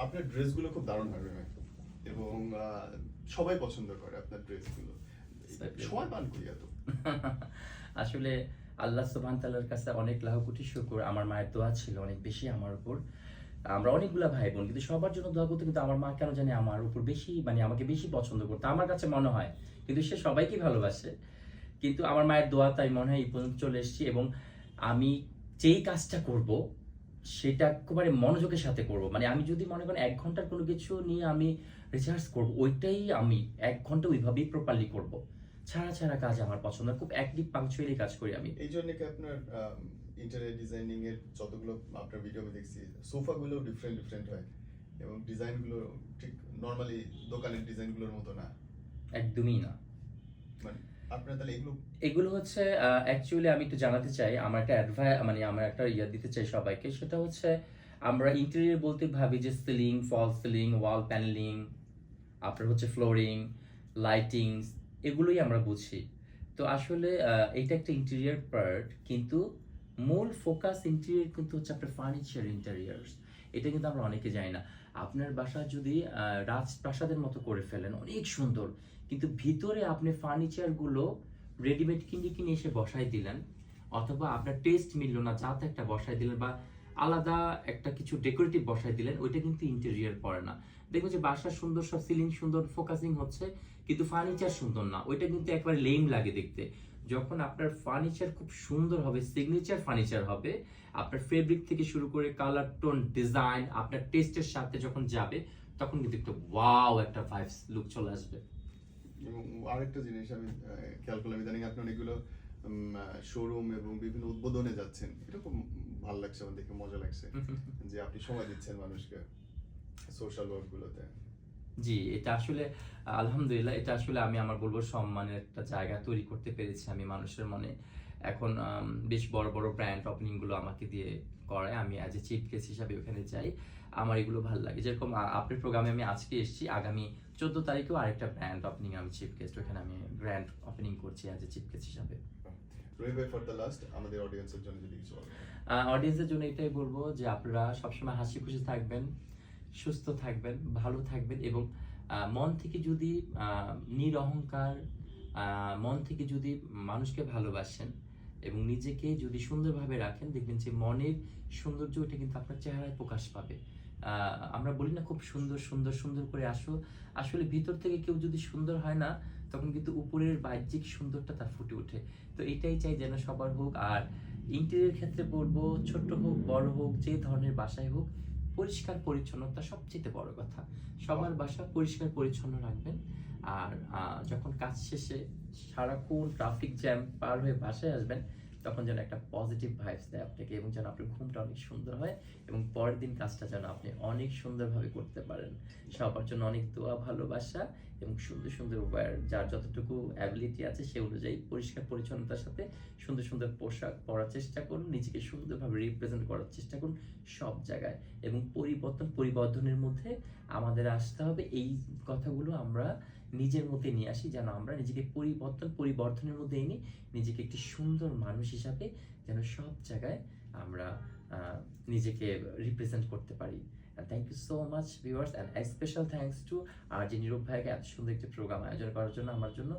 আপনার ড্রেসগুলো খুব দারুণ হয় রিমেক, এবং সবাই পছন্দ করে আপনার ড্রেসগুলো। সময় পান কই এত? আসলে আল্লাহ সুবহান তাআলার কাছে অনেক লাখ কোটি শুকর, আমার মায়ের দোয়া ছিল অনেক বেশি আমার উপর। আমরা অনেকগুলা ভাই বোন, কিন্তু সবার জন্য দোয়া করতে, কিন্তু আমার মা কেন জানি আমার উপর বেশি, মানে আমাকে বেশি পছন্দ করতো আমার কাছে মনে হয়। কিন্তু সে সবাইকে ভালোবাসে, কিন্তু আমার মায়ের দোয়া তাই মনে হয় এই পর্যন্ত চলে এসেছি। এবং আমি যেই কাজটা করব সেটা একেবারে মনোযোগের সাথে করব। মানে আমি যদি মনে করেন 1 ঘন্টার কোনো কিছু নিয়ে আমি রিসার্চ করব, ওইটাই আমি 1 ঘন্টা ওইভাবেই প্রপারলি করব। ছাড়া ছাড়া কাজ আমার পছন্দ না। খুব অ্যাক্টিভ পাংচুয়ালি কাজ করি আমি। এই জন্য কি আপনার ইন্টেরিয়র ডিজাইনিং এর যতগুলো আপনার ভিডিও আমি দেখছি, সোফাগুলো ডিফারেন্ট ডিফারেন্ট হয়, এবং ডিজাইনগুলো ঠিক নর্মালি দোকানের ডিজাইনগুলোর মতো না? একদমই না। মানে আপনার তাহলে এগুলো এগুলো হচ্ছে অ্যাকচুয়ালি আমি একটু জানাতে চাই, আমার একটা মানে আমার একটা ইয়া দিতে চাই সবাইকে। সেটা হচ্ছে আমরা ইন্টেরিয়র বলতে ভাবি যে সিলিং, ফল সিলিং, ওয়াল প্যানেলিং, আপনার হচ্ছে ফ্লোরিং, লাইটিংস, এগুলোই আমরা বুঝি। তো আসলে এইটা একটা ইন্টেরিয়র পার্ট, কিন্তু মূল ফোকাস ইন্টেরিয়র কিন্তু হচ্ছে আপনার ফার্নিচার ইন্টেরিয়র্স। এটা কিন্তু আমরা অনেকে জানি না। আপনার বাসা যদি রাজপ্রাসাদের মতো করে ফেলেন, অনেক সুন্দর, কিন্তু ভিতরে আপনি ফার্নিচারগুলো রেডিমেড কিনে কিনে এসে বসাই দিলেন, অথবা আপনার টেস্ট মিলল না, যাতে একটা বসাই দিলেন, বা আলাদা একটা কিছু ডেকোরেটিভ বসাই দিলেন, ওইটা কিন্তু ইন্টেরিয়র পড়ে না। দেখবো যে বাসা সুন্দর, সব সিলিং সুন্দর, ফোকাসিং হচ্ছে, কিন্তু ফার্নিচার সুন্দর না, ওইটা কিন্তু একবার লেম লাগে দেখতে। যখন আপনার ফার্নিচার খুব সুন্দর হবে, সিগনেচার ফার্নিচার হবে, আপনার ফেব্রিক থেকে শুরু করে কালার টোন ডিজাইন আপনার টেস্টের সাথে যখন যাবে, তখন কিন্তু একটা ওয়াও একটা ভাইবস লুক চলে আসবে। এবং আরেকটা জিনিস আমি খেয়াল করলাম, ইদানিং আপনি অনেকগুলো শোরুম এবং বিভিন্ন উদ্বোধনে যাচ্ছেন, এটা খুব ভালো লাগছে, আমার দেখে মজা লাগছে যে আপনি সময় দিচ্ছেন মানুষকে সোশ্যাল ওয়ার্ক গুলোতে। জি, এটা আসলে আলহামদুলিল্লাহ, এটা আসলে আমি আমার বলবো সম্মানের একটা জায়গা তৈরি করতে পেরেছি আমি মানুষের মনে। এখন বেশ বড় বড় ব্র্যান্ড ওপেনিং গুলো আমাকে দিয়ে করায়, আমি অ্যাজ এ চিফ গেস্ট হিসাবে ওখানে যাই। আমার এগুলো ভালো লাগে। যেরকম আপনার প্রোগ্রামে আমি আজকে এসেছি, আগামী 14 তারিখেও আরেকটা ব্র্যান্ড ওপেনিং আমি চিফ গেস্ট, ওখানে আমি গ্র্যান্ড ওপেনিং করছি অ্যাজ এ চিফ গেস্ট হিসাবে। রবি ভাই, ফর দ্য লাস্ট আমাদের অডিয়েন্সের জন্য যদি কিছু বলেন। অডিয়েন্সের জন্য এটাই বলবো যে আপনারা সবসময় হাসি খুশি থাকবেন, সুস্থ থাকবেন, ভালো থাকবেন, এবং মন থেকে যদি নিরহংকার, মন থেকে যদি মানুষকে ভালোবাসেন এবং নিজেকে যদি সুন্দরভাবে রাখেন, দেখবেন যে মনের সৌন্দর্য ওটা কিন্তু আপনার চেহারায় প্রকাশ পাবে। আমরা বলি না খুব সুন্দর সুন্দর সুন্দর করে আসো, আসলে ভিতর থেকে কেউ যদি সুন্দর হয় না, তখন কিন্তু উপরের বাহ্যিক সুন্দরটা তার ফুটে ওঠে। তো এটাই চাই যেন সবার হোক। আর ইন্টেরিয়র ক্ষেত্রে বলবো, ছোট হোক বড় হোক, যে ধরনের বাসায় হোক, পরিষ্কার পরিচ্ছন্নতা সবচেয়ে বড় কথা। সবার বাসা পরিষ্কার পরিচ্ছন্ন রাখবেন। আর যখন কাজ শেষে সারাক্ষণ ট্রাফিক জ্যাম পার হয়ে বাসায় আসবেন, তখন যেন একটা পজিটিভ ভাইবস দেয় আপনাকে, এবং যেন আপনার ঘুমটা অনেক সুন্দর হয়, এবং পরের দিন কাজটা যেন আপনি অনেক সুন্দরভাবে করতে পারেন। সবার জন্য অনেক দোয়া, ভালোবাসা, এবং সুন্দর সুন্দর ওয়্যার, যার যতটুকু অ্যাবিলিটি আছে সে অনুযায়ী পরিষ্কার পরিচ্ছন্নতার সাথে সুন্দর সুন্দর পোশাক পরার চেষ্টা করুন, নিজেকে সুন্দরভাবে রিপ্রেজেন্ট করার চেষ্টা করুন সব জায়গায়। এবং পরিবর্ধনের মধ্যে আমাদের আসতে হবে, এই কথাগুলো আমরা নিজের মধ্যে নিয়ে আসি, যেন আমরা নিজেকে পরিবর্ধনের মধ্যে এনে নিজেকে একটি সুন্দর মানুষ হিসাবে যেন সব জায়গায় আমরা নিজেকে রিপ্রেজেন্ট করতে পারি। Thank you so much viewers, and special thanks to আর যে নীরব ভাইকে এত সুন্দর একটি প্রোগ্রাম আয়োজন করার জন্য আমার জন্য।